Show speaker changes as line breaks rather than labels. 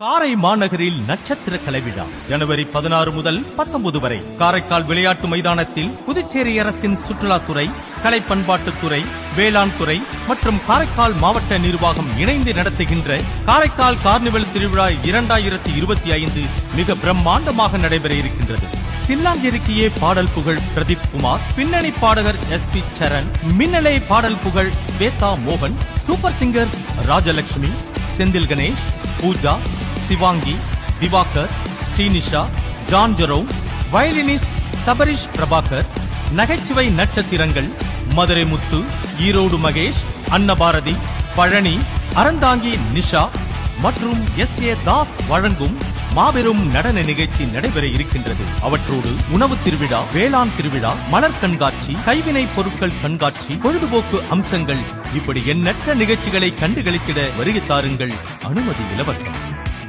காரை மாநகரில் நட்சத்திர கலைவிழா ஜனவரி 16 முதல் 19 வரை காரைக்கால் விளையாட்டு மைதானத்தில் புதுச்சேரி அரசின் சுற்றுலாத்துறை, கலை பண்பாட்டுத்துறை, வேளாண் துறை மற்றும் காரைக்கால் மாவட்ட நிர்வாகம் இணைந்து நடத்துகின்ற காரைக்கால் கார்னிவல் திருவிழா 2025 மிக பிரம்மாண்டமாக நடைபெற இருக்கின்றது. சில்லாஞ்சிருக்கியே பாடல் புகழ் பிரதீப் குமார், பின்னணி பாடகர் SP சரண், மின்னலை பாடல் புகழ் ஸ்வேதா மோகன், super singer Rajalakshmi, Senthil Ganesh, Pooja, Shivangi, Diwakar, Srinisha, John Jerome, violinist Sabarish Prabhakar, நகைச்சுவை நட்சத்திரங்கள் மதுரை முத்து, ஈரோடு மகேஷ், அன்னபாரதி, பழனி, அறந்தாங்கி நிஷா மற்றும் SA தாஸ் வழங்கும் மாபெரும் நடன நிகழ்ச்சி நடைபெற இருக்கின்றது. அவற்றோடு உணவு திருவிழா, வேளாண் திருவிழா, மலர் கண்காட்சி, கைவினை பொருட்கள் கண்காட்சி, பொழுதுபோக்கு அம்சங்கள் இப்படி எண்ணற்ற நிகழ்ச்சிகளை கண்டுகளித்திட வருகை தாருங்கள். அனுமதி இலவசம்.